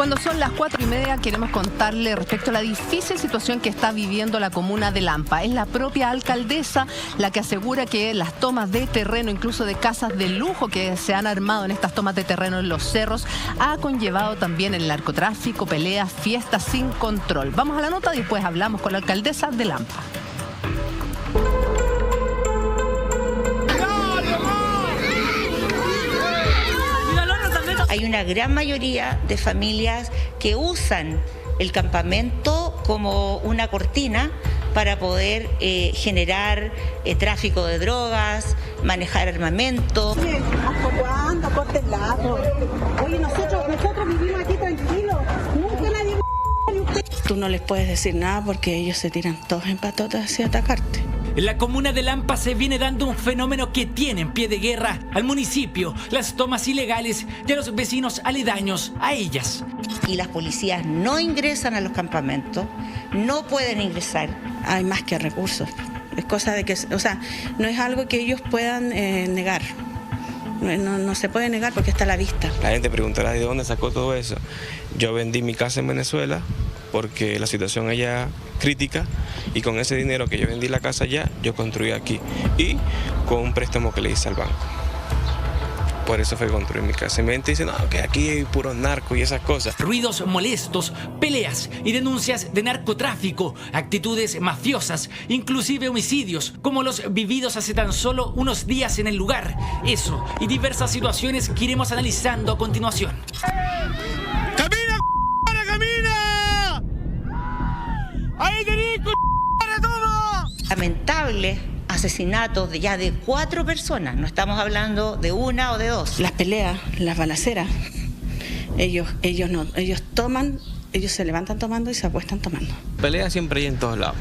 Cuando son las 4:30 queremos contarle respecto a la difícil situación que está viviendo la comuna de Lampa. Es la propia alcaldesa la que asegura que las tomas de terreno, incluso de casas de lujo que se han armado en estas tomas de terreno en los cerros, ha conllevado también el narcotráfico, peleas, fiestas sin control. Vamos a la nota y después hablamos con la alcaldesa de Lampa. Hay una gran mayoría de familias que usan el campamento como una cortina para poder generar tráfico de drogas, manejar armamento. Oye, ¿hasta cuándo? Corten lazo. Oye, nosotros vivimos aquí tranquilos. Nunca nadie... Tú no les puedes decir nada porque ellos se tiran todos en patotas hacia atacarte. En la comuna de Lampa se viene dando un fenómeno que tiene en pie de guerra al municipio, las tomas ilegales y a los vecinos aledaños a ellas. Y las policías no ingresan a los campamentos, no pueden ingresar. Hay más que recursos. Es cosa de que, o sea, no es algo que ellos puedan negar. No se puede negar porque está a la vista. La gente preguntará de dónde sacó todo eso. Yo vendí mi casa en Venezuela porque la situación allá crítica y con ese dinero que yo vendí la casa allá, yo construí aquí y con un préstamo que le hice al banco. Por eso fue construir mi casa. Y me dice, no, que aquí hay puro narco y esas cosas. Ruidos molestos, peleas y denuncias de narcotráfico, actitudes mafiosas, inclusive homicidios, como los vividos hace tan solo unos días en el lugar. Eso y diversas situaciones que iremos analizando a continuación. ¡Camina, camina! ¡Ahí tenés, todo! Lamentables asesinatos de 4 personas, no estamos hablando de 1 o de 2. Las peleas, las balaceras, ellos toman, ellos se levantan tomando y se apuestan tomando. Peleas siempre hay en todos lados.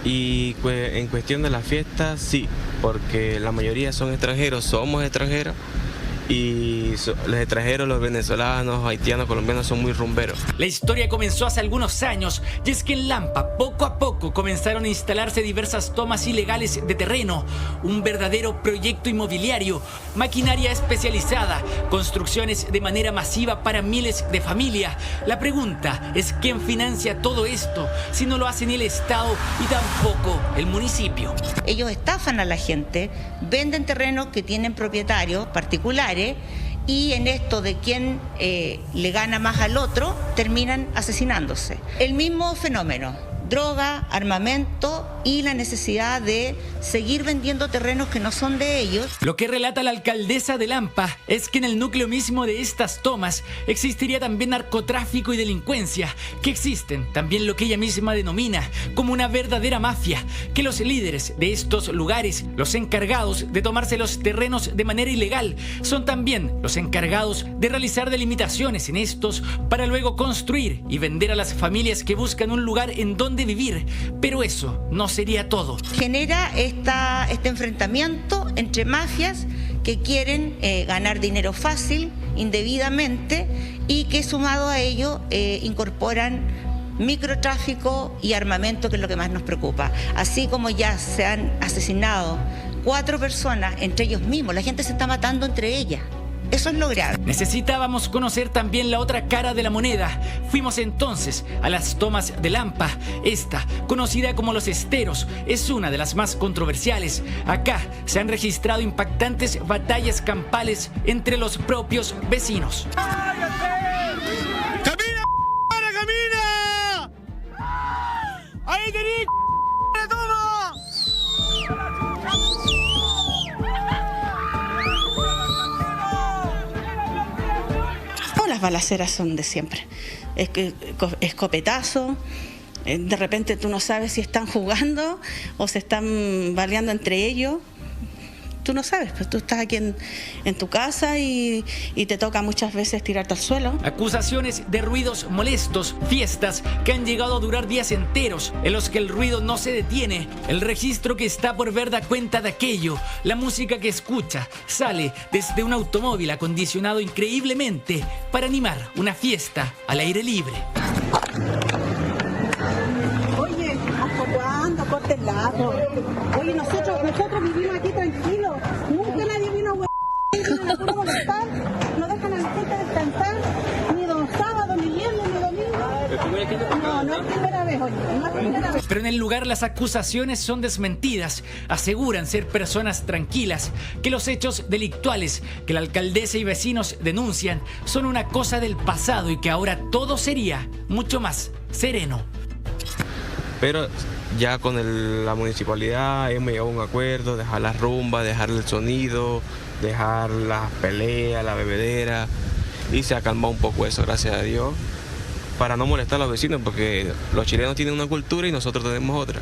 Y en cuestión de las fiestas, sí, porque la mayoría son extranjeros, somos extranjeros. Y los extranjeros, los venezolanos, haitianos, colombianos son muy rumberos. La historia comenzó hace algunos años y es que en Lampa poco a poco comenzaron a instalarse diversas tomas ilegales de terreno, un verdadero proyecto inmobiliario, maquinaria especializada, construcciones de manera masiva para miles de familias. La pregunta es ¿quién financia todo esto si no lo hace ni el Estado y tampoco el municipio? Ellos estafan a la gente, venden terrenos que tienen propietarios particulares y en esto de quién le gana más al otro, terminan asesinándose. El mismo fenómeno, droga, armamento y la necesidad de seguir vendiendo terrenos que no son de ellos. Lo que relata la alcaldesa de Lampa es que en el núcleo mismo de estas tomas existiría también narcotráfico y delincuencia, que existen también lo que ella misma denomina como una verdadera mafia, que los líderes de estos lugares, los encargados de tomarse los terrenos de manera ilegal, son también los encargados de realizar delimitaciones en estos para luego construir y vender a las familias que buscan un lugar en donde vivir. Pero eso no sería todo. Genera este enfrentamiento entre mafias que quieren ganar dinero fácil, indebidamente, y que sumado a ello incorporan microtráfico y armamento, que es lo que más nos preocupa. Así como ya se han asesinado 4 personas entre ellos mismos, la gente se está matando entre ellas. Eso es lo grave. Necesitábamos conocer también la otra cara de la moneda. Fuimos entonces a las tomas de Lampa. Esta, conocida como Los Esteros, es una de las más controversiales. Acá se han registrado impactantes batallas campales entre los propios vecinos. ¡Camina, camina! ¡Ahí tenés, todo! Las balaceras son de siempre. Escopetazo. De repente tú no sabes si están jugando o se están baleando entre ellos. Tú no sabes, pues tú estás aquí en tu casa y te toca muchas veces tirarte al suelo. Acusaciones de ruidos molestos, fiestas que han llegado a durar días enteros, en los que el ruido no se detiene. El registro que está por ver da cuenta de aquello. La música que escucha sale desde un automóvil acondicionado increíblemente para animar una fiesta al aire libre. Oye, ¿hasta cuándo? Corten lazo. Oye, nosotros vivimos aquí tranquilos. Nunca nadie vino a molestar. No dejan a la gente descansar, ni los sábados, ni Pero en el lugar las acusaciones son desmentidas. Aseguran ser personas tranquilas, que los hechos delictuales que la alcaldesa y vecinos denuncian son una cosa del pasado y que ahora todo sería mucho más sereno. Pero ya con la municipalidad hemos llegado a un acuerdo, dejar la rumba, dejar el sonido, dejar las peleas, la bebedera, y se ha calmado un poco eso, gracias a Dios, para no molestar a los vecinos, porque los chilenos tienen una cultura y nosotros tenemos otra.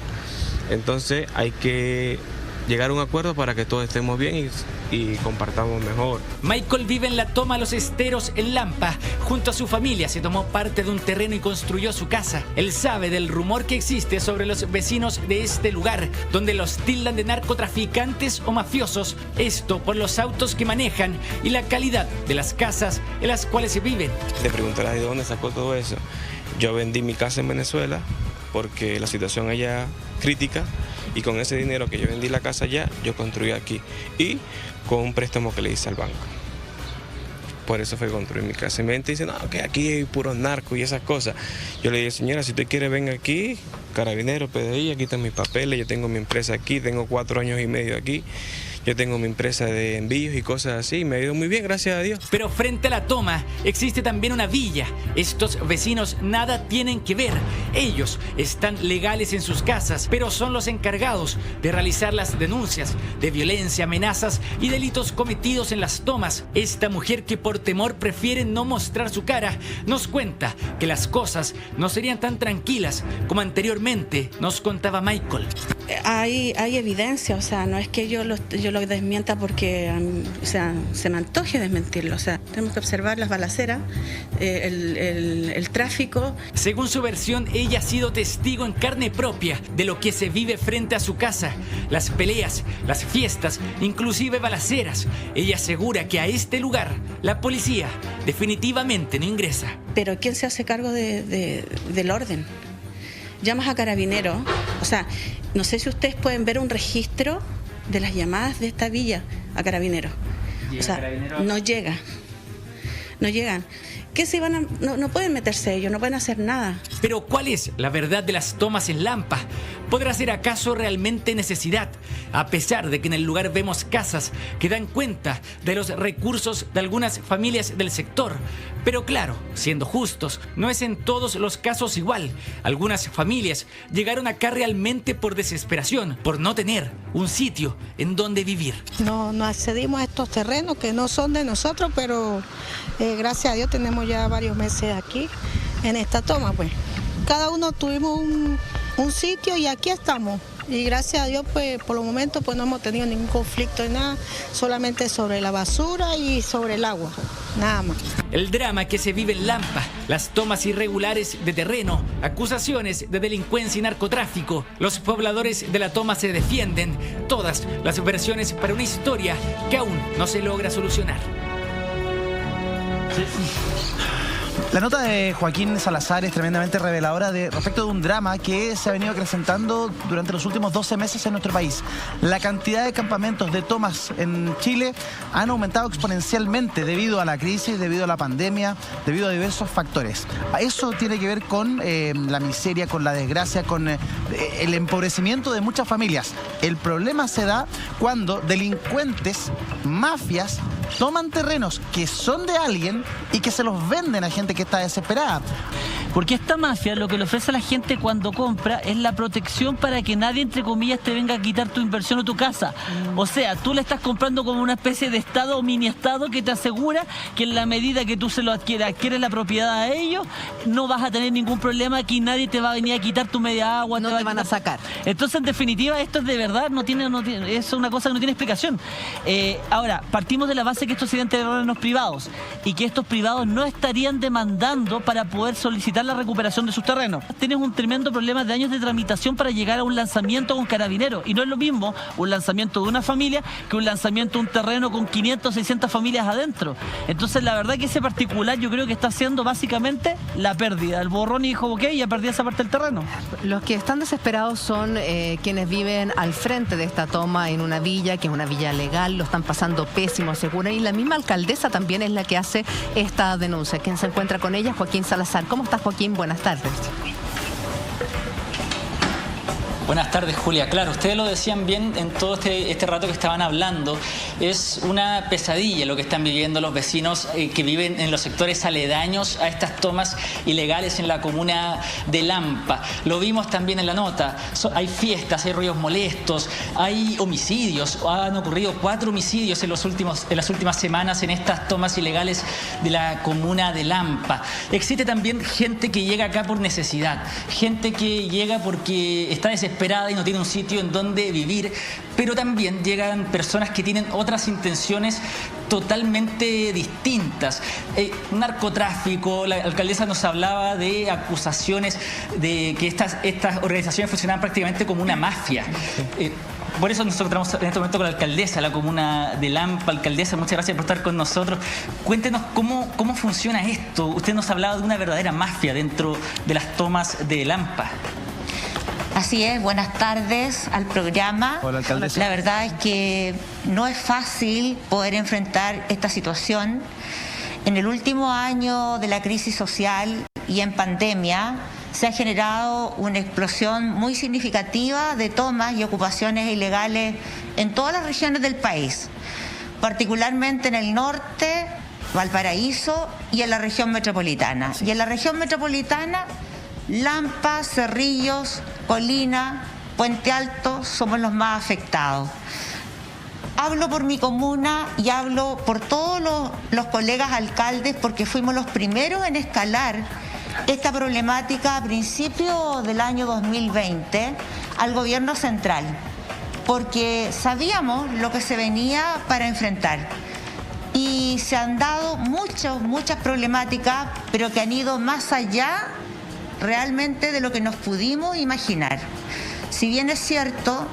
Entonces hay que llegar a un acuerdo para que todos estemos bien y compartamos mejor. Michael vive en la Toma Los Esteros en Lampa. Junto a su familia se tomó parte de un terreno y construyó su casa. Él sabe del rumor que existe sobre los vecinos de este lugar, donde los tildan de narcotraficantes o mafiosos. Esto por los autos que manejan y la calidad de las casas en las cuales se viven. Te preguntarás de dónde sacó todo eso. Yo vendí mi casa en Venezuela porque la situación allá crítica, y con ese dinero que yo vendí la casa allá, yo construí aquí, y con un préstamo que le hice al banco. Por eso fue construir mi casa. Y me dice, no, que aquí hay puros narcos y esas cosas. Yo le dije, señora, si usted quiere, venga aquí, Carabinero, PDI, aquí están mis papeles, yo tengo mi empresa aquí, tengo 4 años y medio aquí. Yo tengo mi empresa de envíos y cosas así, me ha ido muy bien, gracias a Dios. Pero frente a la toma existe también una villa. Estos vecinos nada tienen que ver. Ellos están legales en sus casas, pero son los encargados de realizar las denuncias de violencia, amenazas y delitos cometidos en las tomas. Esta mujer, que por temor prefiere no mostrar su cara, nos cuenta que las cosas no serían tan tranquilas como anteriormente nos contaba Michael. Hay evidencia, o sea, no es que yo lo desmienta porque, o sea, se me antoje desmentirlo. O sea, tenemos que observar las balaceras, el tráfico. Según su versión, ella ha sido testigo en carne propia de lo que se vive frente a su casa. Las peleas, las fiestas, inclusive balaceras. Ella asegura que a este lugar la policía definitivamente no ingresa. Pero ¿quién se hace cargo del orden? Llamas a Carabineros, o sea, no sé si ustedes pueden ver un registro de las llamadas de esta villa a Carabineros. O sea, no llegan. ¿Qué se van a...? No pueden meterse ellos, no pueden hacer nada. Pero ¿cuál es la verdad de las tomas en Lampa? ¿Podrá ser acaso realmente necesidad? A pesar de que en el lugar vemos casas que dan cuenta de los recursos de algunas familias del sector. Pero claro, siendo justos, no es en todos los casos igual. Algunas familias llegaron acá realmente por desesperación, por no tener un sitio en donde vivir. No accedimos a estos terrenos que no son de nosotros, pero gracias a Dios tenemos ya varios meses aquí en esta toma, pues. Cada uno tuvimos un sitio y aquí estamos. Y gracias a Dios, pues por los momentos pues no hemos tenido ningún conflicto en nada, solamente sobre la basura y sobre el agua, nada más. El drama que se vive en Lampa, las tomas irregulares de terreno, acusaciones de delincuencia y narcotráfico. Los pobladores de la toma se defienden, todas las versiones para una historia que aún no se logra solucionar. La nota de Joaquín Salazar es tremendamente reveladora respecto de un drama que se ha venido acrecentando durante los últimos 12 meses en nuestro país. La cantidad de campamentos de tomas en Chile han aumentado exponencialmente debido a la crisis, debido a la pandemia, debido a diversos factores. Eso tiene que ver con la miseria, con la desgracia, con el empobrecimiento de muchas familias. El problema se da cuando delincuentes, mafias, toman terrenos que son de alguien y que se los venden a gente que está desesperada. Porque esta mafia lo que le ofrece a la gente cuando compra es la protección para que nadie, entre comillas, te venga a quitar tu inversión o tu casa. O sea, tú le estás comprando como una especie de estado o mini estado que te asegura que en la medida que tú se lo adquieres la propiedad a ellos, no vas a tener ningún problema, aquí nadie te va a venir a quitar tu media agua. No te van a sacar. Entonces, en definitiva, esto es de verdad, es una cosa que no tiene explicación. Ahora, partimos de la base que estos serían terrenos privados y que estos privados no estarían demandando para poder solicitar la recuperación de sus terrenos. Tienes un tremendo problema de años de tramitación para llegar a un lanzamiento con Carabineros, y no es lo mismo un lanzamiento de una familia que un lanzamiento de un terreno con 500, 600 familias adentro. Entonces la verdad que ese particular yo creo que está haciendo básicamente la pérdida. El borrón y dijo, ok, ya perdí esa parte del terreno. Los que están desesperados son quienes viven al frente de esta toma en una villa, que es una villa legal, lo están pasando pésimo, segura, y la misma alcaldesa también es la que hace esta denuncia. ¿Quién se encuentra con ella? Joaquín Salazar. ¿Cómo estás, Joaquín? Buenas tardes. Buenas tardes, Julia. Claro, ustedes lo decían bien en todo este rato que estaban hablando. Es una pesadilla lo que están viviendo los vecinos que viven en los sectores aledaños a estas tomas ilegales en la comuna de Lampa. Lo vimos también en la nota. Hay fiestas, hay ruidos molestos, hay homicidios. Han ocurrido 4 homicidios en las últimas semanas en estas tomas ilegales de la comuna de Lampa. Existe también gente que llega acá por necesidad, gente que llega porque está desesperada y no tiene un sitio en donde vivir, pero también llegan personas que tienen otras intenciones totalmente distintas. Narcotráfico, la alcaldesa nos hablaba de acusaciones de que estas organizaciones funcionaban prácticamente como una mafia. Por eso nos encontramos en este momento con la alcaldesa de la comuna de Lampa. Alcaldesa, muchas gracias por estar con nosotros. Cuéntenos cómo funciona esto. Usted nos hablaba de una verdadera mafia dentro de las tomas de Lampa. Así es, buenas tardes al programa. Hola, alcaldesa. La verdad es que no es fácil poder enfrentar esta situación. En el último año de la crisis social y en pandemia se ha generado una explosión muy significativa de tomas y ocupaciones ilegales en todas las regiones del país, particularmente en el norte, Valparaíso y en la región metropolitana. Y en la región metropolitana, Lampa, Cerrillos, Colina, Puente Alto somos los más afectados. Hablo por mi comuna y hablo por todos los colegas alcaldes porque fuimos los primeros en escalar esta problemática a principios del año 2020 al gobierno central, porque sabíamos lo que se venía para enfrentar. Y se han dado muchas problemáticas, pero que han ido más allá realmente de lo que nos pudimos imaginar. Si bien es cierto,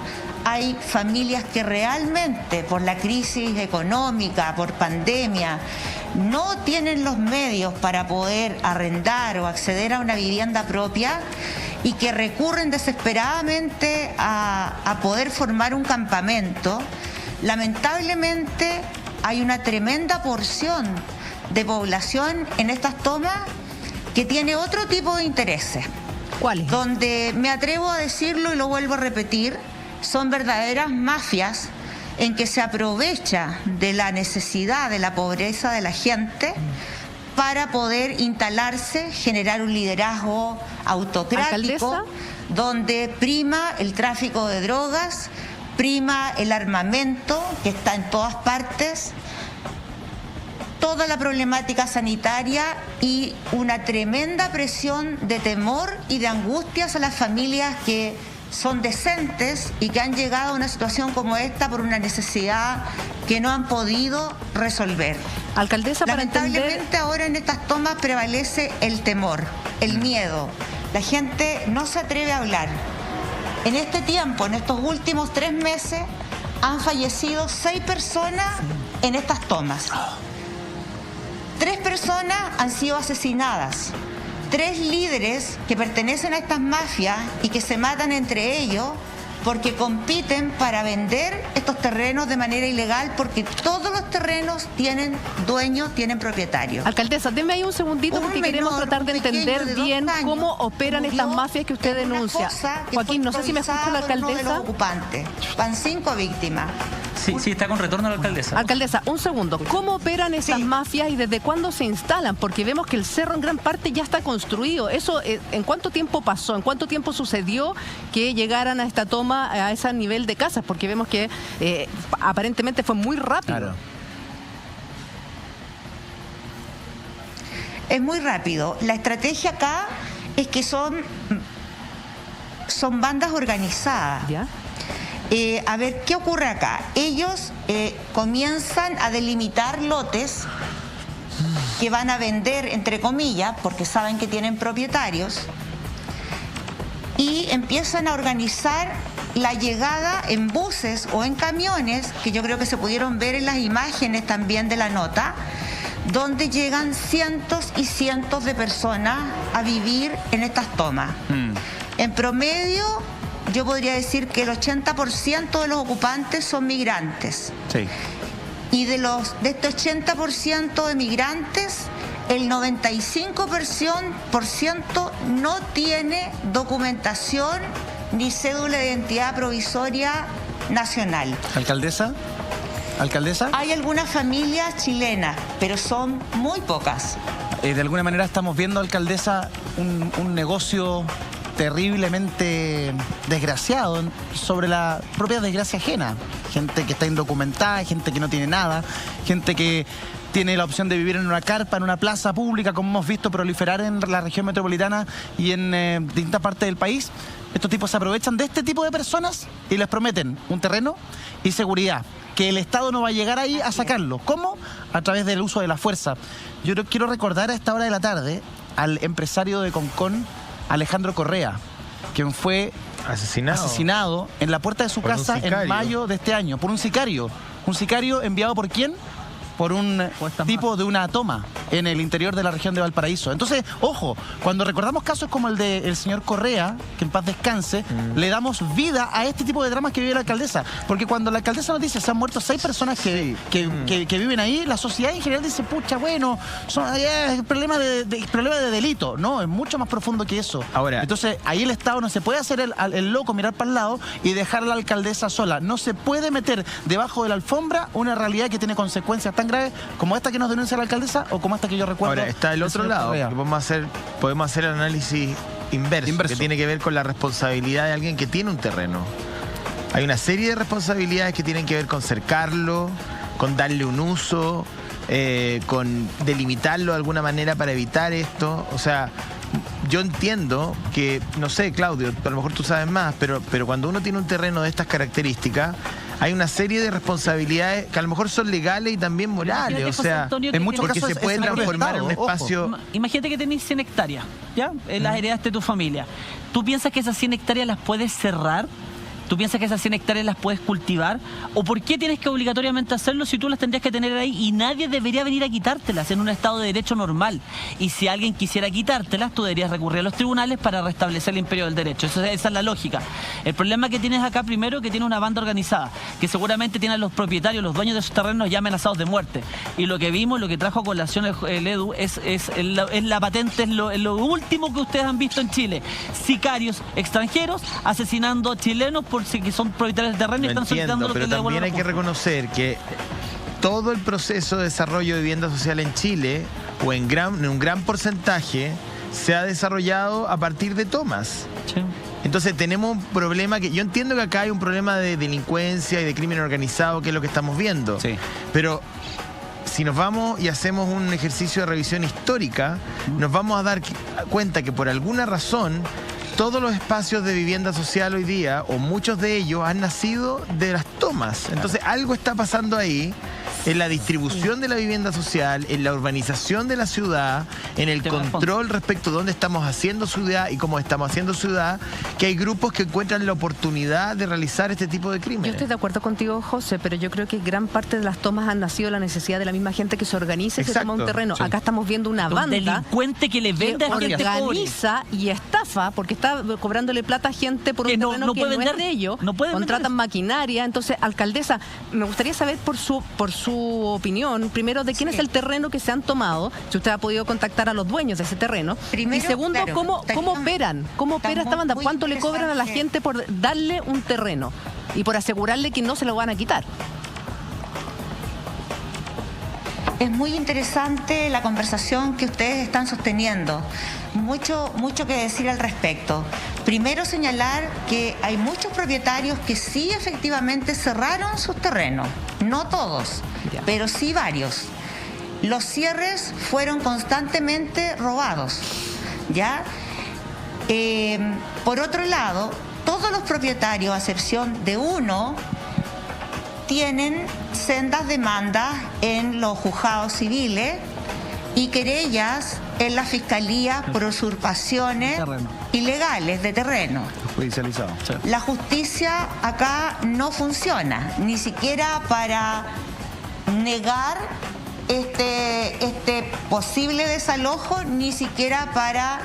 hay familias que realmente por la crisis económica, por pandemia, no tienen los medios para poder arrendar o acceder a una vivienda propia y que recurren desesperadamente a poder formar un campamento. Lamentablemente hay una tremenda porción de población en estas tomas que tiene otro tipo de intereses. ¿Cuáles? Donde me atrevo a decirlo y lo vuelvo a repetir, son verdaderas mafias en que se aprovecha de la necesidad, de la pobreza de la gente para poder instalarse, generar un liderazgo autocrático. ¿Alcaldesa? Donde prima el tráfico de drogas, prima el armamento que está en todas partes, toda la problemática sanitaria y una tremenda presión de temor y de angustias a las familias que son decentes y que han llegado a una situación como esta por una necesidad que no han podido resolver. Alcaldesa, para lamentablemente ahora en estas tomas prevalece el temor, el miedo. La gente no se atreve a hablar. En este tiempo, en estos últimos 3 meses, han fallecido 6 personas en estas tomas. 3 personas han sido asesinadas. 3 líderes que pertenecen a estas mafias y que se matan entre ellos porque compiten para vender estos terrenos de manera ilegal, porque todos los terrenos tienen dueños, tienen propietarios. Alcaldesa, denme ahí un segundito porque queremos tratar de entender bien cómo operan estas mafias que usted denuncia. Joaquín, no sé si me escucha la alcaldesa. De los ocupantes. Van 5 víctimas. Sí, está con retorno la alcaldesa. Alcaldesa, un segundo. ¿Cómo operan estas mafias y desde cuándo se instalan? Porque vemos que el cerro en gran parte ya está construido. ¿Eso en cuánto tiempo pasó? ¿En cuánto tiempo sucedió que llegaran a esta toma, a ese nivel de casas? Porque vemos que aparentemente fue muy rápido. Claro. Es muy rápido. La estrategia acá es que son bandas organizadas. ¿Ya? A ver, ¿qué ocurre acá? Ellos comienzan a delimitar lotes que van a vender, entre comillas, porque saben que tienen propietarios, y empiezan a organizar la llegada en buses o en camiones, que yo creo que se pudieron ver en las imágenes también de la nota, donde llegan cientos y cientos de personas a vivir en estas tomas. En promedio, yo podría decir que el 80% de los ocupantes son migrantes. Sí. Y de este 80% de migrantes, el 95% no tiene documentación ni cédula de identidad provisoria nacional. ¿Alcaldesa? ¿Alcaldesa? Hay algunas familias chilenas, pero son muy pocas. De alguna manera estamos viendo, alcaldesa, un negocio terriblemente desgraciado sobre la propia desgracia ajena. Gente que está indocumentada, gente que no tiene nada, gente que tiene la opción de vivir en una carpa, en una plaza pública, como hemos visto proliferar en la región metropolitana y en distintas partes del país. Estos tipos se aprovechan de este tipo de personas y les prometen un terreno y seguridad, que el Estado no va a llegar ahí a sacarlo. ¿Cómo? A través del uso de la fuerza. Yo quiero recordar a esta hora de la tarde al empresario de Concón, Alejandro Correa, quien fue asesinado en la puerta de su casa en mayo de este año por un sicario. ¿Un sicario enviado por quién? Por un tipo de una toma en el interior de la región de Valparaíso. Entonces, ojo, cuando recordamos casos como el del señor Correa, que en paz descanse, le damos vida a este tipo de dramas que vive la alcaldesa. Porque cuando la alcaldesa nos dice se han muerto 6 personas que viven ahí, la sociedad en general dice, pucha, bueno, es problema de delito. No, es mucho más profundo que eso. Ahora, entonces, ahí el Estado no se puede hacer el loco, mirar para el lado y dejar a la alcaldesa sola. No se puede meter debajo de la alfombra una realidad que tiene consecuencias tan graves como esta que nos denuncia la alcaldesa o como esta que yo recuerdo. Ahora, está el otro lado, que podemos hacer el análisis inverso, que tiene que ver con la responsabilidad de alguien que tiene un terreno. Hay una serie de responsabilidades que tienen que ver con cercarlo, con darle un uso, con delimitarlo de alguna manera para evitar esto. O sea, yo entiendo que, no sé, Claudio, a lo mejor tú sabes más, pero cuando uno tiene un terreno de estas características, hay una serie de responsabilidades que a lo mejor son legales y también morales. O sea, Antonio, en muchos casos se puede transformar en un espacio. Imagínate que tenés 100 hectáreas, ¿ya? Las heredaste de tu familia. ¿Tú piensas que esas 100 hectáreas las puedes cerrar? ¿Tú piensas que esas 100 hectáreas las puedes cultivar? ¿O por qué tienes que obligatoriamente hacerlo si tú las tendrías que tener ahí y nadie debería venir a quitártelas en un estado de derecho normal? Y si alguien quisiera quitártelas, tú deberías recurrir a los tribunales para restablecer el imperio del derecho. Esa es la lógica. El problema que tienes acá, primero, que tiene una banda organizada, que seguramente tiene a los propietarios, los dueños de esos terrenos ya amenazados de muerte. Y lo que vimos, lo que trajo a colación el Edu, es la patente, es lo último que ustedes han visto en Chile. Sicarios extranjeros asesinando chilenos que son propietarios de terreno y están solicitando lo que le devuelvan. Pero también hay que reconocer que todo el proceso de desarrollo de vivienda social en Chile, o en un gran porcentaje, se ha desarrollado a partir de tomas. Sí. Entonces tenemos un problema que yo entiendo que acá hay un problema de delincuencia y de crimen organizado, que es lo que estamos viendo. Sí. Pero si nos vamos y hacemos un ejercicio de revisión histórica, nos vamos a dar cuenta que por alguna razón todos los espacios de vivienda social hoy día, o muchos de ellos, han nacido de las tomas. Entonces algo está pasando ahí en la distribución de la vivienda social, en la urbanización de la ciudad, en el control respecto de dónde estamos haciendo ciudad y cómo estamos haciendo ciudad, que hay grupos que encuentran la oportunidad de realizar este tipo de crímenes. Yo estoy de acuerdo contigo, José, pero yo creo que gran parte de las tomas han nacido de la necesidad de la misma gente que se organiza y se toma un terreno. Sí. Acá estamos viendo una banda delincuente que le vende a gente organiza y estafa, porque está cobrándole plata a gente por un terreno que no es de ellos. No contratan maquinaria. Entonces, alcaldesa, me gustaría saber por su opinión, primero, de quién es el terreno que se han tomado, si usted ha podido contactar a los dueños de ese terreno. Primero, y segundo, claro, ¿cómo operan? ¿Cómo opera esta banda? ¿Cuánto le cobran a la gente por darle un terreno y por asegurarle que no se lo van a quitar? Es muy interesante la conversación que ustedes están sosteniendo. Mucho que decir al respecto. Primero, señalar que hay muchos propietarios que sí efectivamente cerraron sus terrenos. No todos, pero sí varios. Los cierres fueron constantemente robados, ¿ya? Por otro lado, todos los propietarios, a excepción de uno, tienen sendas demandas en los juzgados civiles y querellas en la Fiscalía por usurpaciones ilegales de terreno. Judicializado. Sí. La justicia acá no funciona, ni siquiera para negar este posible desalojo, ni siquiera para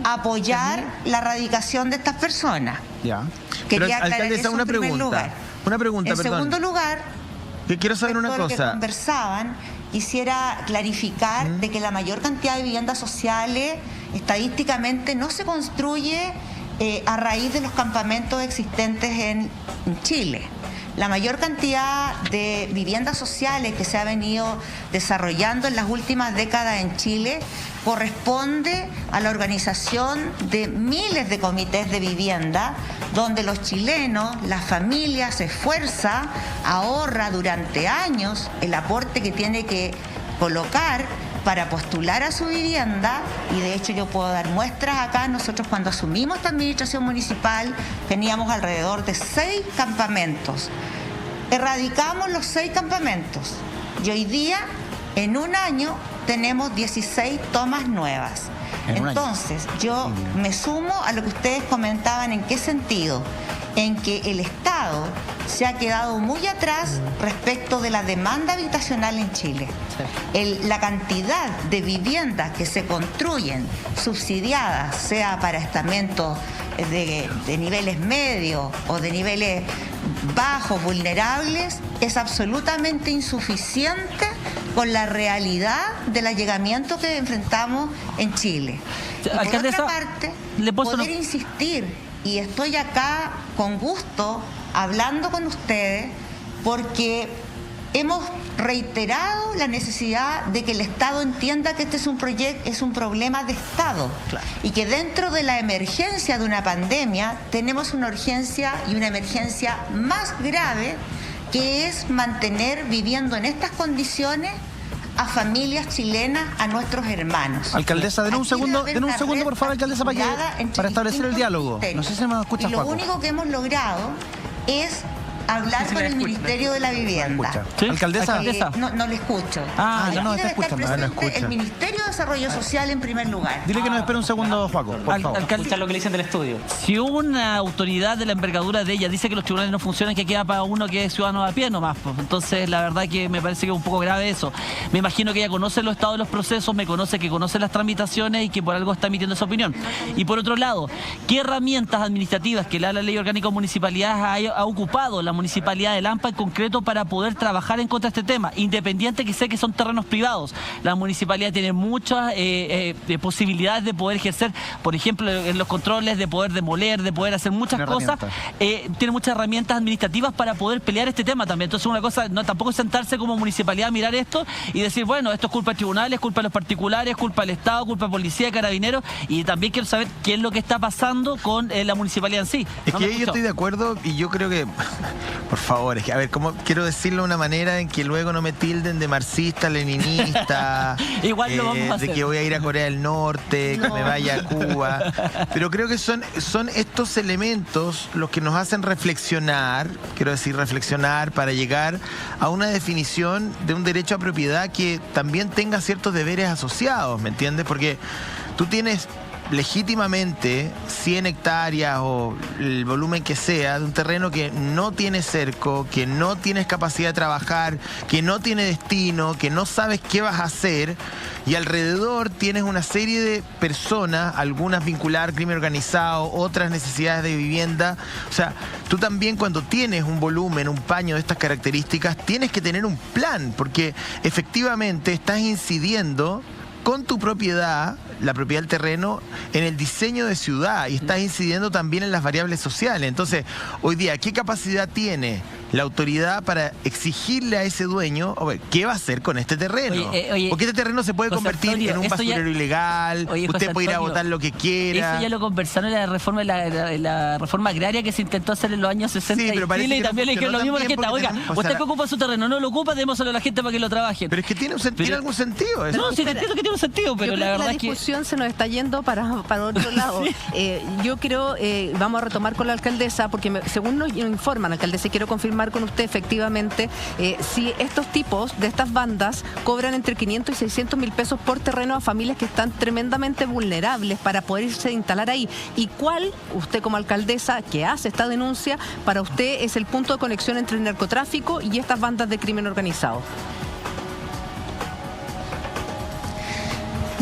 apoyar la radicación de estas personas. Ya. Quería aclarar eso en primer lugar. Una pregunta, en segundo lugar, quiero saber una cosa. Que conversaban, quisiera clarificar de que la mayor cantidad de viviendas sociales estadísticamente no se construye a raíz de los campamentos existentes en Chile. La mayor cantidad de viviendas sociales que se ha venido desarrollando en las últimas décadas en Chile corresponde a la organización de miles de comités de vivienda, donde los chilenos, las familias, se esfuerza, ahorra durante años el aporte que tiene que colocar para postular a su vivienda, y de hecho yo puedo dar muestras acá. Nosotros cuando asumimos esta administración municipal teníamos alrededor de 6 campamentos. Erradicamos los 6 campamentos y hoy día, en un año, tenemos 16 tomas nuevas. Entonces, yo me sumo a lo que ustedes comentaban. ¿En qué sentido? En que el Estado se ha quedado muy atrás respecto de la demanda habitacional en Chile. La cantidad de viviendas que se construyen subsidiadas, sea para estamentos de niveles medios o de niveles bajos, vulnerables, es absolutamente insuficiente con la realidad del allegamiento que enfrentamos en Chile. Y por otra parte, poder insistir, y estoy acá con gusto hablando con ustedes, porque hemos reiterado la necesidad de que el Estado entienda que este es un problema de Estado, y que dentro de la emergencia de una pandemia tenemos una urgencia y una emergencia más grave, que es mantener viviendo en estas condiciones a familias chilenas, a nuestros hermanos. Alcaldesa, den un segundo, por favor, alcaldesa, para establecer el diálogo. No sé si me escucha, y lo único que hemos logrado es hablar con el Ministerio de la Vivienda. ¿Sí? Alcaldesa. No le escucho. No está escuchando. El Ministerio de Desarrollo Social en primer lugar. Dile que nos espere un segundo, Juaco, por favor. Escuchar lo que le dicen del estudio. Si una autoridad de la envergadura de ella dice que los tribunales no funcionan, que queda para uno que es ciudadano a pie nomás, pues. Entonces, la verdad que me parece que es un poco grave eso. Me imagino que ella conoce los estados de los procesos, que conoce las tramitaciones y que por algo está emitiendo esa opinión. Y por otro lado, ¿qué herramientas administrativas que la Ley Orgánica de Municipalidades ha ocupado la Municipalidad de Lampa en concreto para poder trabajar en contra de este tema? Independiente que sé que son terrenos privados, la municipalidad tiene muchas posibilidades de poder ejercer, por ejemplo, en los controles, de poder demoler, de poder hacer muchas cosas. Tiene muchas herramientas administrativas para poder pelear este tema también. Entonces, una cosa, no tampoco es sentarse como municipalidad a mirar esto y decir, bueno, esto es culpa de tribunales, culpa de los particulares, culpa del Estado, culpa de policía, carabineros. Y también quiero saber qué es lo que está pasando con la municipalidad en sí. Es que yo estoy de acuerdo, y yo creo que, por favor, es que, a ver, ¿cómo quiero decirlo de una manera en que luego no me tilden de marxista, leninista? Igual lo vamos a hacer. De que voy a ir a Corea del Norte, que me vaya a Cuba. Pero creo que son estos elementos los que nos hacen reflexionar, quiero decir reflexionar, para llegar a una definición de un derecho a propiedad que también tenga ciertos deberes asociados, ¿me entiendes? Porque tú tienes legítimamente 100 hectáreas o el volumen que sea de un terreno que no tiene cerco, que no tienes capacidad de trabajar, que no tiene destino, que no sabes qué vas a hacer, y alrededor tienes una serie de personas, algunas vinculadas al crimen organizado, otras necesidades de vivienda. O sea, tú también, cuando tienes un volumen, un paño de estas características, tienes que tener un plan, porque efectivamente estás incidiendo con tu propiedad, la propiedad del terreno, en el diseño de ciudad, y estás incidiendo también en las variables sociales. Entonces, hoy día, ¿qué capacidad tiene la autoridad para exigirle a ese dueño, qué va a hacer con este terreno? Porque este terreno se puede convertir en un basurero ilegal, usted puede ir a votar lo que quiera. Eso ya lo conversaron en la reforma agraria que se intentó hacer en los años 60 en Chile, y también le dijeron lo mismo a la gente. Oiga, usted que ocupa su terreno, no lo ocupa, démoselo a la gente para que lo trabajen. Pero es que tiene algún sentido eso. No, sí, entiendo que tiene un sentido, pero la verdad es que la discusión se nos está yendo para otro lado. Sí. Yo creo, vamos a retomar con la alcaldesa, porque según nos informan, alcaldesa, y quiero confirmar con usted efectivamente, si estos tipos de estas bandas cobran entre 500 y 600 mil pesos por terreno a familias que están tremendamente vulnerables para poder irse a instalar ahí. ¿Y cuál, usted como alcaldesa que hace esta denuncia, para usted es el punto de conexión entre el narcotráfico y estas bandas de crimen organizado?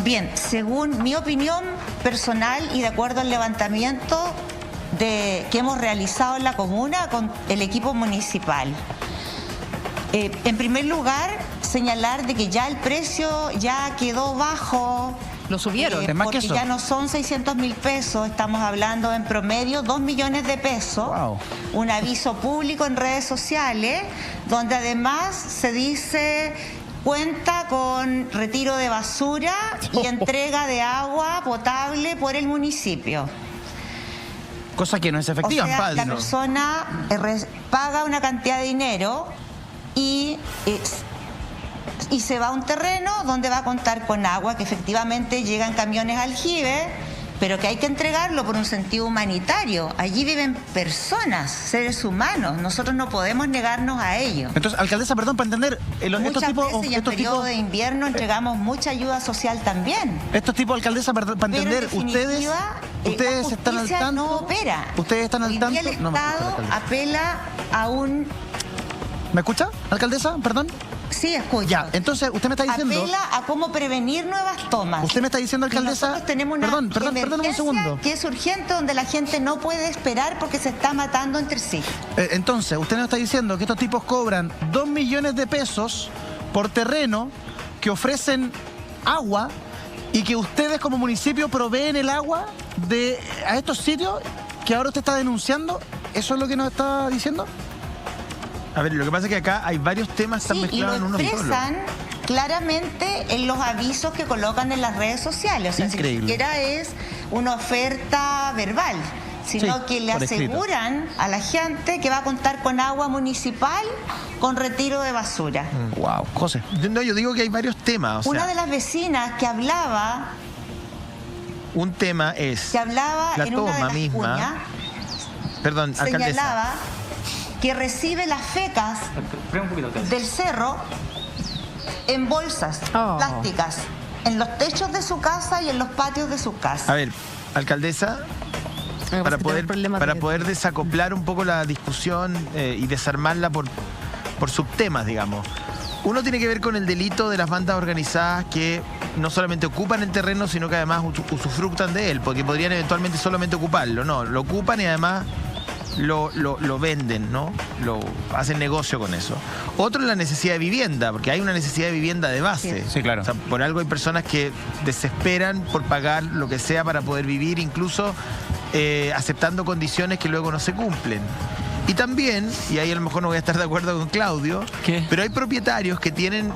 Bien, según mi opinión personal y de acuerdo al levantamiento que hemos realizado en la comuna con el equipo municipal, en primer lugar, señalar de que ya el precio ya quedó bajo Lo subieron. Es más que porque eso. ya no son 600.000 pesos, estamos hablando en promedio 2 millones de pesos. Wow. Un aviso público en redes sociales, donde además se dice cuenta con retiro de basura y entrega de agua potable por el municipio. Cosa que no es O efectiva. sea, la persona paga una cantidad de dinero y se va a un terreno donde va a contar con agua, que efectivamente llegan camiones aljibe, pero que hay que entregarlo por un sentido humanitario. Allí viven personas, seres humanos. Nosotros no podemos negarnos a ello. Entonces, alcaldesa, perdón, para entender, Muchas veces y en periodo de invierno entregamos mucha ayuda social también. estos tipos, alcaldesa, para Pero en entender, ustedes definitiva, ustedes la están al justicia tanto. no opera. Ustedes están al Hoy tanto. día el No me escucha, Estado alcaldesa. apela a un... ¿Me escucha, alcaldesa? Perdón. Sí, escucho. Ya, entonces usted me está diciendo. Apela a cómo prevenir nuevas tomas. Usted me está diciendo, Y alcaldesa. nosotros tenemos una perdón un emergencia segundo. que es urgente, donde la gente no puede esperar porque se está matando entre sí. Entonces, usted nos está diciendo que estos tipos cobran 2 millones de pesos por terreno, que ofrecen agua y que ustedes como municipio proveen el agua a estos sitios que ahora usted está denunciando. ¿Eso es lo que nos está diciendo? A ver, lo que pasa es que acá hay varios temas que están Sí, y lo mezclados en uno solo. expresan claramente en los avisos que colocan en las redes sociales. O sea, Increíble. ni siquiera es una oferta verbal, sino Sí, que le por escrito. aseguran a la gente que va a contar con agua municipal con retiro de basura. Wow, José. No, yo digo que hay varios temas. O Una sea, de las vecinas que hablaba un tema es la la en una de toma las misma. cuñas, Perdón, alcaldesa. señalaba que recibe las fecas del cerro en bolsas Oh. plásticas, en los techos de su casa y en los patios de su casa. A ver, alcaldesa, para poder desacoplar un poco la discusión y desarmarla por subtemas, digamos. Uno tiene que ver con el delito de las bandas organizadas que no solamente ocupan el terreno, sino que además usufructan de él, porque podrían eventualmente solamente ocuparlo. No, lo ocupan y además lo venden, ¿no? Hacen negocio con eso. Otro es la necesidad de vivienda, porque hay una necesidad de vivienda de base. Sí, claro. O sea, por algo hay personas que desesperan por pagar lo que sea para poder vivir, incluso aceptando condiciones que luego no se cumplen. Y también, y ahí a lo mejor no voy a estar de acuerdo con Claudio, ¿Qué? pero hay propietarios que tienen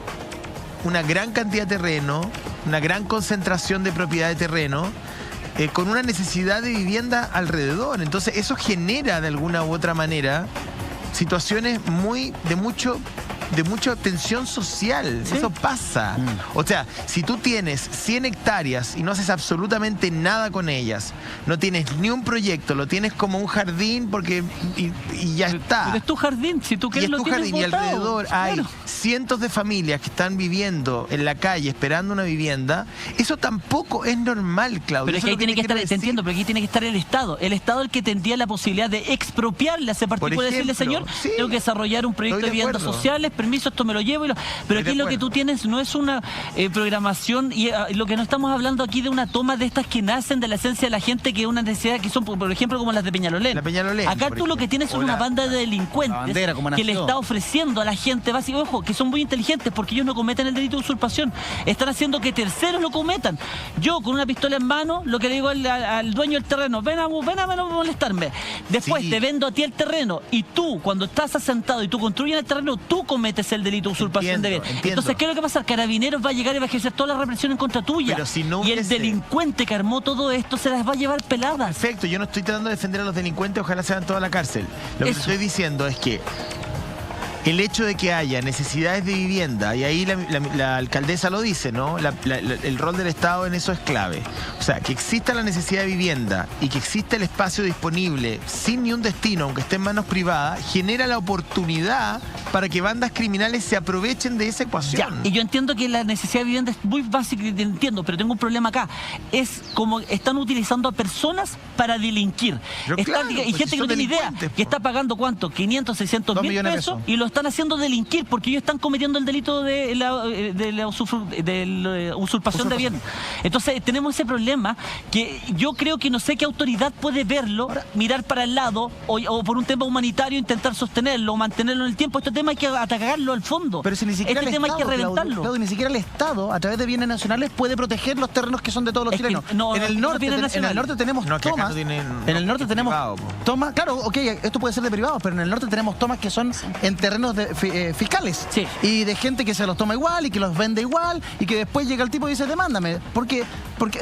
una gran cantidad de terreno, una gran concentración de propiedad de terreno, con una necesidad de vivienda alrededor. Entonces eso genera de alguna u otra manera situaciones de mucha tensión social. ¿Sí? Eso pasa. O sea, si tú tienes 100 hectáreas y no haces absolutamente nada con ellas, no tienes ni un proyecto, lo tienes como un jardín porque y ya está. Pero es tu jardín, si tú Y quieres es lo tu tienes jardín y botado. alrededor hay Claro. cientos de familias que están viviendo en la calle esperando una vivienda. Eso tampoco es normal, Claudio. Pero es Eso que es ahí lo tiene que quiero estar, te decir. entiendo, pero aquí tiene que estar el Estado. El Estado es el que tendría la posibilidad de expropiarle a ese particular y decirle, señor, ejemplo, sí, tengo que desarrollar un proyecto estoy de de viviendas acuerdo. sociales, permiso, esto me lo llevo. Pero Estoy aquí de lo que acuerdo. tú tienes no es una programación y lo que no estamos hablando aquí de una toma de estas que nacen de la esencia de la gente, que es una necesidad que son, por ejemplo, como las de Peñalolén. La Peñalolén, Acá por tú lo que tienes es ejemplo. una O la- banda de delincuentes la bandera, como que le nació. está ofreciendo a la gente, básicamente, ojo, que son muy inteligentes porque ellos no cometen el delito de usurpación. Están haciendo que terceros lo cometan. Yo, con una pistola en mano, lo que le digo al dueño del terreno, ven a molestarme. Después Sí. te vendo a ti el terreno y tú, cuando estás asentado y tú construyes el terreno, tú cometes el delito de usurpación de bien. Entiendo. Entonces, ¿qué es lo que pasa? Carabineros va a llegar y va a ejercer toda la represión en contra tuya. Pero si no y el hubiese- delincuente que armó todo esto se las va a llevar peladas. Perfecto, yo no estoy tratando de defender a los delincuentes, ojalá se vayan todos a la cárcel. Lo que Eso. estoy diciendo es que el hecho de que haya necesidades de vivienda, y ahí la alcaldesa lo dice, ¿no? El rol del Estado en eso es clave. O sea, que exista la necesidad de vivienda y que exista el espacio disponible sin ni un destino, aunque esté en manos privadas, genera la oportunidad para que bandas criminales se aprovechen de esa Ya, ecuación. y yo entiendo que la necesidad de vivienda es muy básica, y te entiendo, pero tengo un problema acá. Es como están utilizando a personas para delinquir. Pero claro, y pues gente si que no son tiene idea, delincuentes, que po. está pagando ¿cuánto? 500, 600 2 mil millones de pesos pesos. y lo están haciendo delinquir porque ellos están cometiendo el delito de la usurpación de bienes. Entonces tenemos ese problema que yo creo que no sé qué autoridad puede verlo, mirar para el lado o por un tema humanitario intentar sostenerlo o mantenerlo en el tiempo. Este tema hay que atacarlo al fondo. Pero si ni siquiera este tema hay que reventarlo. Claudio, ni siquiera el Estado, a través de bienes nacionales, puede proteger los terrenos que son de todos los chilenos. En el norte tenemos tomas. En el norte tenemos tomas. Claro, ok, esto puede ser de privados, pero en el norte tenemos tomas que son en terrenos fiscales. Sí. Y de gente que se los toma igual y que los vende igual y que después llega el tipo y dice, demándame. Porque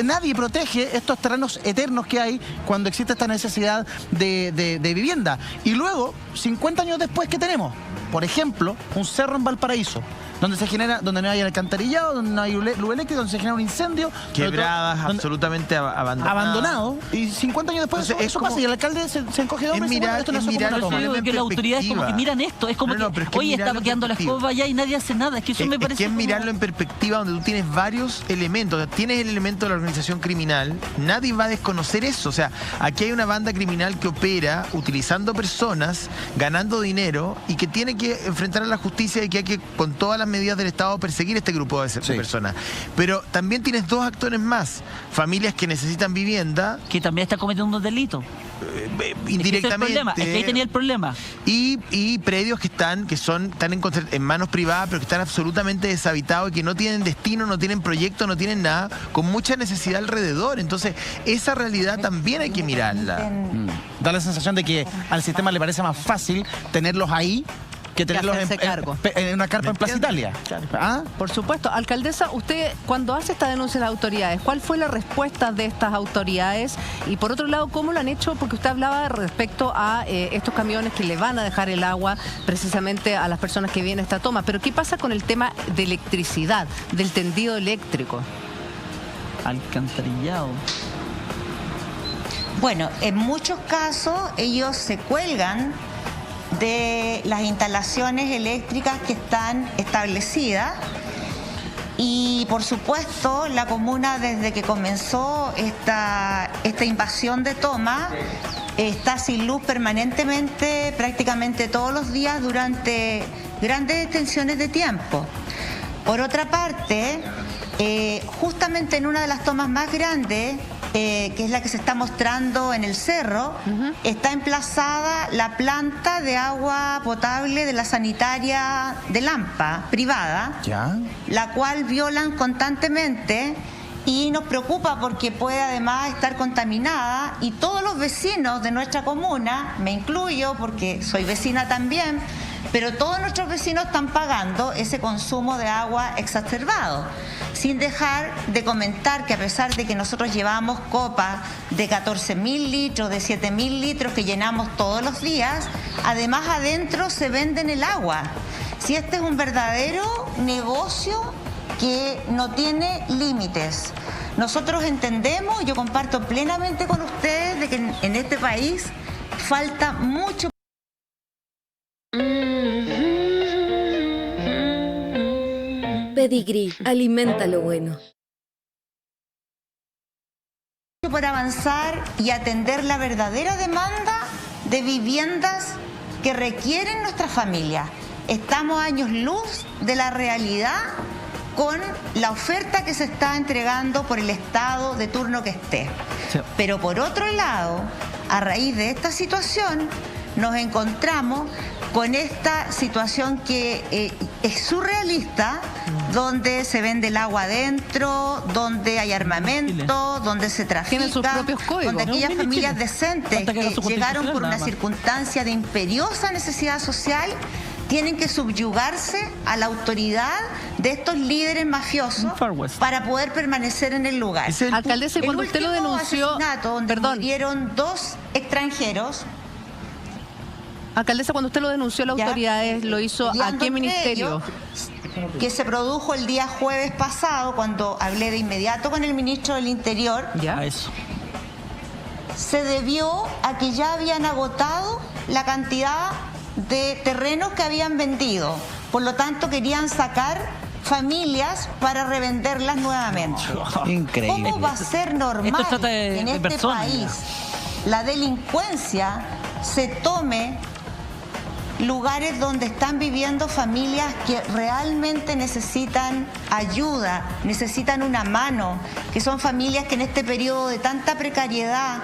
nadie protege estos terrenos eternos que hay cuando existe esta necesidad de vivienda. Y luego, 50 años después, ¿qué tenemos? Por ejemplo, un cerro en Valparaíso, donde no hay alcantarillado, donde no hay luz eléctrica, donde se genera un incendio. Quebradas, absolutamente abandonado. Y 50 años después eso pasa y el alcalde se encoge de hombros y dice, esto no es una toma. Yo digo que las autoridades como que miran esto, es como que hoy está quedando la escoba allá y nadie hace nada. Es que eso me parece que es mirarlo en perspectiva donde tú tienes varios elementos. Tienes el elemento de la organización criminal, nadie va a desconocer eso. O sea, aquí hay una banda criminal que opera utilizando personas, ganando dinero y que tiene que enfrentar a la justicia y que hay que, con todas las medidas del Estado, perseguir este grupo de personas. Pero también tienes dos actores más, familias que necesitan vivienda, que también están cometiendo un delito indirectamente. Es que ahí tenía el problema. Y predios que están en manos privadas, pero que están absolutamente deshabitados y que no tienen destino, no tienen proyecto, no tienen nada, con mucha necesidad alrededor. Entonces, esa realidad también hay que mirarla. Da la sensación de que al sistema le parece más fácil tenerlos ahí que tenerlos en una carpa en Plaza Italia. ¿Ah? Por supuesto. Alcaldesa, usted cuando hace esta denuncia a las autoridades, ¿cuál fue la respuesta de estas autoridades? Y por otro lado, ¿cómo lo han hecho? Porque usted hablaba respecto a estos camiones que le van a dejar el agua precisamente a las personas que vienen a esta toma. Pero ¿qué pasa con el tema de electricidad, del tendido eléctrico? Alcantarillado. Bueno, en muchos casos ellos se cuelgan de las instalaciones eléctricas que están establecidas y por supuesto la comuna desde que comenzó esta invasión de toma está sin luz permanentemente, prácticamente todos los días durante grandes extensiones de tiempo. Por otra parte, justamente en una de las tomas más grandes, que es la que se está mostrando en el cerro, está emplazada la planta de agua potable de la sanitaria de Lampa, privada, la cual violan constantemente y nos preocupa porque puede además estar contaminada y todos los vecinos de nuestra comuna, me incluyo porque soy vecina también, pero todos nuestros vecinos están pagando ese consumo de agua exacerbado. Sin dejar de comentar que a pesar de que nosotros llevamos copas de 14.000 litros, de 7.000 litros que llenamos todos los días, además adentro se venden el agua. Si este es un verdadero negocio que no tiene límites. Nosotros entendemos, yo comparto plenamente con ustedes de que en este país falta mucho. Pedigrí, alimenta lo bueno. Por avanzar y atender la verdadera demanda de viviendas que requieren nuestras familias. Estamos a años luz de la realidad con la oferta que se está entregando por el Estado de turno que esté. Sí. Pero por otro lado, a raíz de esta situación, nos encontramos con esta situación que es surrealista, donde se vende el agua adentro, donde hay armamento, donde se trafica, tienen sus propios códigos, donde aquellas familias decentes que llegaron por una circunstancia de imperiosa necesidad social tienen que subyugarse a la autoridad de estos líderes mafiosos para poder permanecer en el lugar. Alcaldesa, y cuando usted lo denunció, donde murieron 2 extranjeros. Alcaldesa, cuando usted lo denunció a las autoridades, ¿lo hizo a qué ministerio? Que se produjo el día jueves pasado, cuando hablé de inmediato con el ministro del Interior. Eso. Se debió a que ya habían agotado la cantidad de terrenos que habían vendido. Por lo tanto, querían sacar familias para revenderlas nuevamente. Increíble. ¿Cómo va a ser normal en este país la delincuencia se tome lugares donde están viviendo familias que realmente necesitan ayuda, necesitan una mano, que son familias que en este periodo de tanta precariedad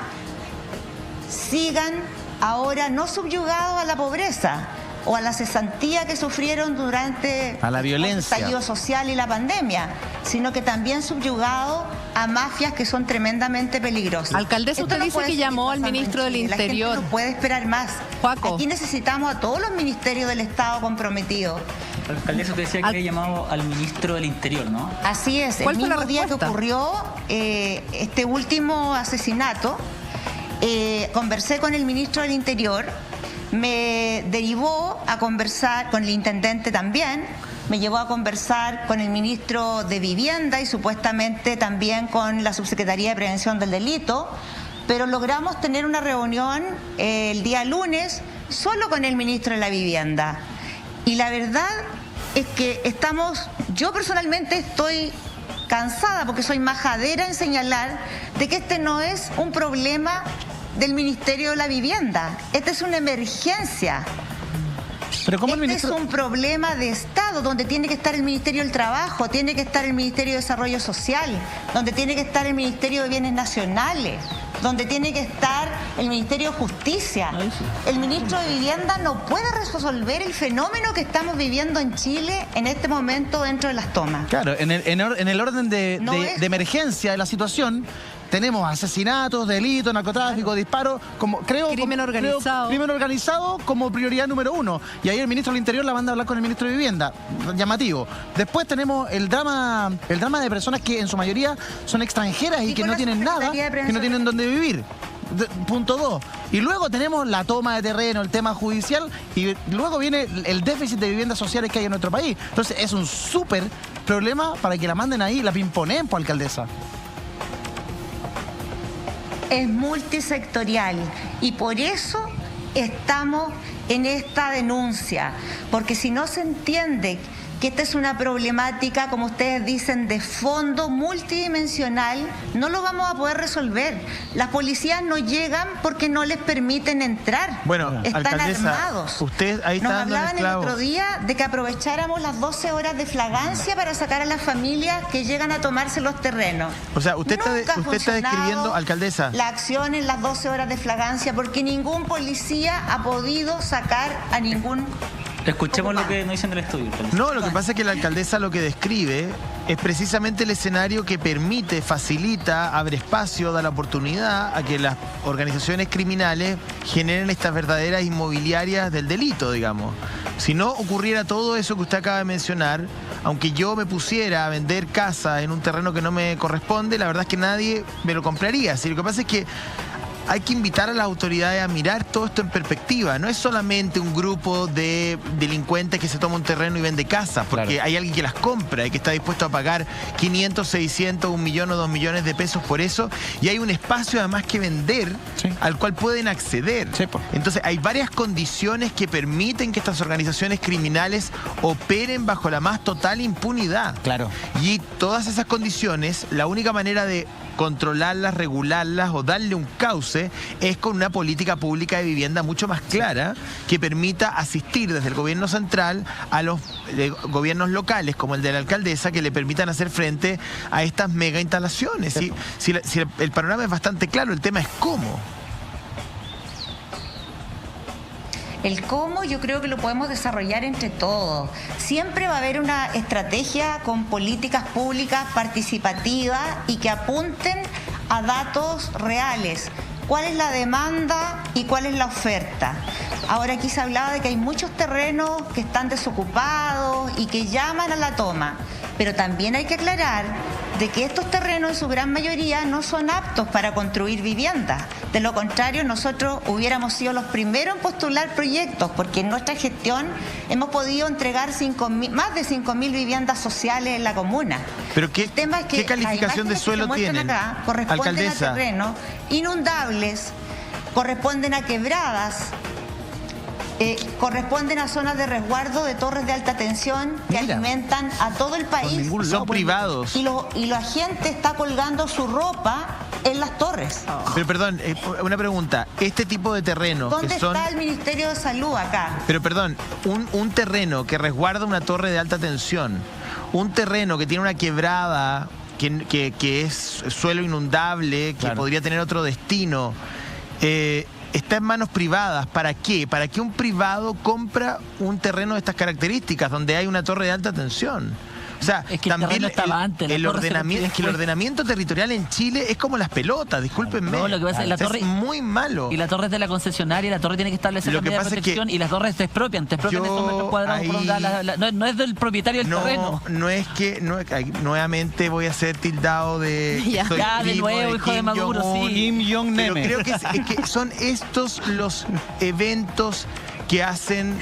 sigan ahora no subyugados a la pobreza o a la cesantía que sufrieron durante a la violencia, el estallido social y la pandemia, sino que también subyugados a mafias que son tremendamente peligrosas. Alcaldesa, usted dice que llamó al ministro del Interior. La gente no puede esperar más. Juaco. Aquí necesitamos a todos los ministerios del Estado comprometidos. Alcaldesa, usted decía que había llamado al ministro del Interior, ¿no? Así es. El mismo día que ocurrió este último asesinato, conversé con el ministro del Interior, me derivó a conversar con el intendente también, me llevó a conversar con el ministro de Vivienda y supuestamente también con la Subsecretaría de Prevención del Delito, pero logramos tener una reunión el día lunes solo con el ministro de la Vivienda. Y la verdad es que yo personalmente estoy cansada porque soy majadera en señalar de que este no es un problema del Ministerio de la Vivienda. Esta es una emergencia. Pero ¿cómo el es un problema de Estado, donde tiene que estar el Ministerio del Trabajo, tiene que estar el Ministerio de Desarrollo Social, donde tiene que estar el Ministerio de Bienes Nacionales, donde tiene que estar el Ministerio de Justicia? El ministro de Vivienda no puede resolver el fenómeno que estamos viviendo en Chile en este momento dentro de las tomas. Claro, en el orden de emergencia de la situación, tenemos asesinatos, delitos, narcotráfico, disparos, crimen organizado como prioridad número 1. Y ahí el ministro del Interior la manda a hablar con el ministro de Vivienda. Llamativo. Después tenemos el drama de personas que en su mayoría son extranjeras y que no tienen nada, que no tienen dónde vivir. Punto 2. Y luego tenemos la toma de terreno, el tema judicial, y luego viene el déficit de viviendas sociales que hay en nuestro país. Entonces es un súper problema para que la manden ahí, la pimponeen, por alcaldesa. Es multisectorial y por eso estamos en esta denuncia, porque si no se entiende que esta es una problemática, como ustedes dicen, de fondo multidimensional, no lo vamos a poder resolver. Las policías no llegan porque no les permiten entrar. Bueno, están alcaldesa, armados. Usted ahí está. Nos hablaban el otro día de que aprovecháramos las 12 horas de flagrancia para sacar a las familias que llegan a tomarse los terrenos. O sea, usted está describiendo, alcaldesa, la acción en las 12 horas de flagrancia, porque ningún policía ha podido sacar a ningún... Escuchemos lo que nos dicen del estudio. No, lo que pasa es que la alcaldesa lo que describe es precisamente el escenario que permite, facilita, abre espacio, da la oportunidad a que las organizaciones criminales generen estas verdaderas inmobiliarias del delito, digamos. Si no ocurriera todo eso que usted acaba de mencionar, aunque yo me pusiera a vender casa en un terreno que no me corresponde, la verdad es que nadie me lo compraría. Así, lo que pasa es que hay que invitar a las autoridades a mirar todo esto en perspectiva. No es solamente un grupo de delincuentes que se toma un terreno y vende casas, porque hay alguien que las compra y que está dispuesto a pagar 500, 600, 1 millón o 2 millones de pesos por eso. Y hay un espacio además que vender al cual pueden acceder. Entonces hay varias condiciones que permiten que estas organizaciones criminales operen bajo la más total impunidad. Y todas esas condiciones, la única manera de controlarlas, regularlas o darle un cauce es con una política pública de vivienda mucho más clara que permita asistir desde el gobierno central a los gobiernos locales como el de la alcaldesa, que le permitan hacer frente a estas mega instalaciones. Si el panorama es bastante claro, el tema es cómo. El cómo yo creo que lo podemos desarrollar entre todos. Siempre va a haber una estrategia con políticas públicas participativas y que apunten a datos reales. ¿Cuál es la demanda y cuál es la oferta? Ahora aquí se hablaba de que hay muchos terrenos que están desocupados y que llaman a la toma. Pero también hay que aclarar de que estos terrenos en su gran mayoría no son aptos para construir viviendas. De lo contrario, nosotros hubiéramos sido los primeros en postular proyectos, porque en nuestra gestión hemos podido entregar más de 5.000 viviendas sociales en la comuna. Pero ¿qué calificación de suelo tienen? Acá corresponden alcaldesa, a terrenos inundables, corresponden a quebradas, corresponden a zonas de resguardo de torres de alta tensión que alimentan a todo el país. Son privados. Y la gente está colgando su ropa en las torres. Pero perdón, una pregunta. Este tipo de terrenos ¿Dónde que son... está el Ministerio de Salud acá? Pero perdón, un terreno que resguarda una torre de alta tensión, un terreno que tiene una quebrada, que es suelo inundable, que podría tener otro destino, está en manos privadas. ¿Para qué? ¿Para qué un privado compra un terreno de estas características donde hay una torre de alta tensión? O sea, es que también el ordenamiento territorial en Chile es como las pelotas, discúlpenme. No, lo que pasa es la torre es muy malo. Y la torre es de la concesionaria, la torre tiene que establecer la medida de protección y las torres te expropian esos metros cuadrados por donde no es del propietario del terreno. No es que, nuevamente voy a ser tildado de... Ya, de nuevo, hijo de Maduro, sí. Kim Jong-un. Pero creo que son estos los eventos que hacen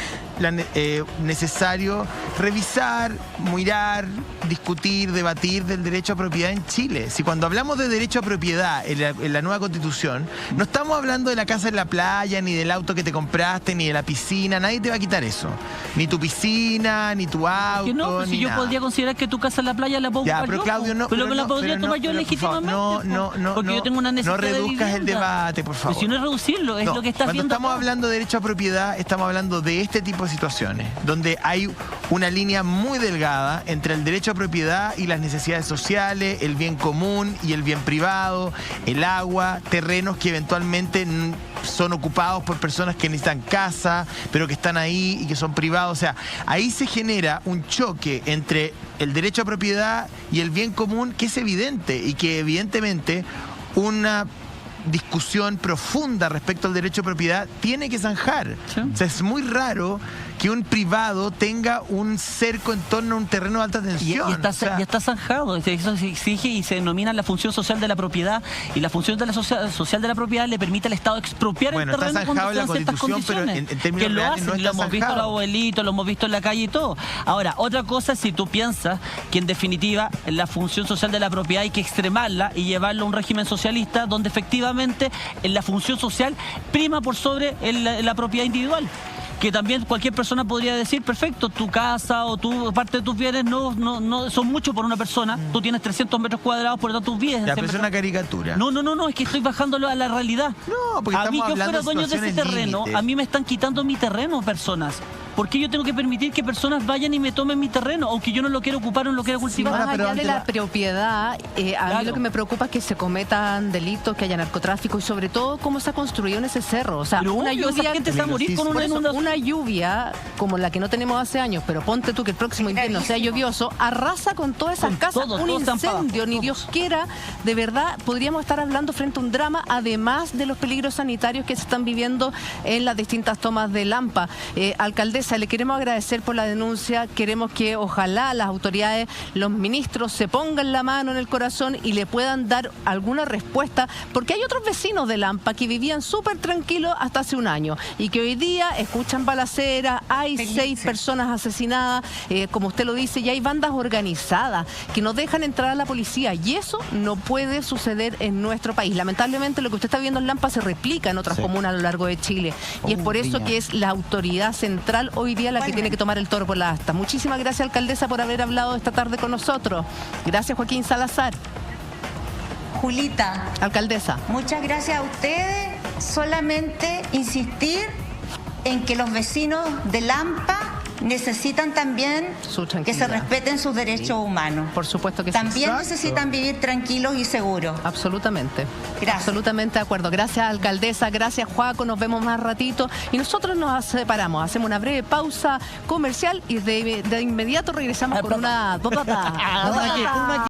necesario revisar, mirar, discutir, debatir del derecho a propiedad en Chile. Si cuando hablamos de derecho a propiedad en la nueva Constitución, no estamos hablando de la casa en la playa, ni del auto que te compraste, ni de la piscina, nadie te va a quitar eso. Ni tu piscina, ni tu auto, que no, pues si yo podría considerar que tu casa en la playa la puedo ocupar pero Claudio, no, pero me la podría tomar yo legítimamente. Porque yo tengo una necesidad no reduzcas el debate, por favor. Pues si no es reducirlo, es lo que estás viendo. Cuando estamos hablando de derecho a propiedad, estamos hablando de este tipo de situaciones, donde hay una línea muy delgada entre el derecho a propiedad y las necesidades sociales, el bien común y el bien privado, el agua, terrenos que eventualmente son ocupados por personas que necesitan casa, pero que están ahí y que son privados. O sea, ahí se genera un choque entre el derecho a propiedad y el bien común que es evidente y que evidentemente una discusión profunda respecto al derecho a propiedad tiene que zanjar. Sí. O sea, es muy raro que un privado tenga un cerco en torno a un terreno de alta tensión. Ya está zanjado. Eso se exige y se denomina la función social de la propiedad, y la función de la social de la propiedad le permite al Estado expropiar el terreno está zanjado en la Constitución, pero en términos que lo reales hacen, no está lo hemos visto los abuelitos, lo hemos visto en la calle y todo. Ahora, otra cosa es si tú piensas que en definitiva la función social de la propiedad hay que extremarla y llevarlo a un régimen socialista donde efectivamente la función social prima por sobre la propiedad individual. Que también cualquier persona podría decir, perfecto, tu casa o parte de tus bienes no son mucho por una persona, tú tienes 300 metros cuadrados, por lo tanto tus bienes... Ya, pero es una caricatura. No, es que estoy bajándolo a la realidad. No, porque a mí, estamos que fuera dueño de ese terreno, límites. a mí me están quitando mi terreno personas. ¿Por qué yo tengo que permitir que personas vayan y me tomen mi terreno, aunque yo no lo quiero ocupar o no lo quiero cultivar? Más allá de la propiedad, a mí lo que me preocupa es que se cometan delitos, que haya narcotráfico y sobre todo cómo se ha construido en ese cerro. O sea, una lluvia, esa gente se va a morir con una inundación. Una lluvia como la que no tenemos hace años, pero ponte tú que el próximo invierno sea lluvioso, arrasa con todas esas casas. Un incendio, ni Dios quiera. De verdad, podríamos estar hablando frente a un drama, además de los peligros sanitarios que se están viviendo en las distintas tomas de Lampa. Alcaldesa, le queremos agradecer por la denuncia, queremos que ojalá las autoridades, los ministros se pongan la mano en el corazón y le puedan dar alguna respuesta, porque hay otros vecinos de Lampa que vivían súper tranquilos hasta hace un año y que hoy día escuchan balaceras, hay 6 personas asesinadas, como usted lo dice, y hay bandas organizadas que no dejan entrar a la policía, y eso no puede suceder en nuestro país. Lamentablemente lo que usted está viendo en Lampa se replica en otras comunas a lo largo de Chile, y es por eso que es la autoridad central hoy día la que tiene que tomar el toro por la asta. Muchísimas gracias, alcaldesa, por haber hablado esta tarde con nosotros. Gracias, Joaquín Salazar. Julita. Alcaldesa. Muchas gracias a ustedes. Solamente insistir en que los vecinos de Lampa necesitan también que se respeten sus derechos humanos. Por supuesto que también necesitan vivir tranquilos y seguros. Absolutamente. Gracias. Absolutamente de acuerdo. Gracias, alcaldesa. Gracias, Joaco. Nos vemos más ratito. Y nosotros nos separamos. Hacemos una breve pausa comercial y de inmediato regresamos con una...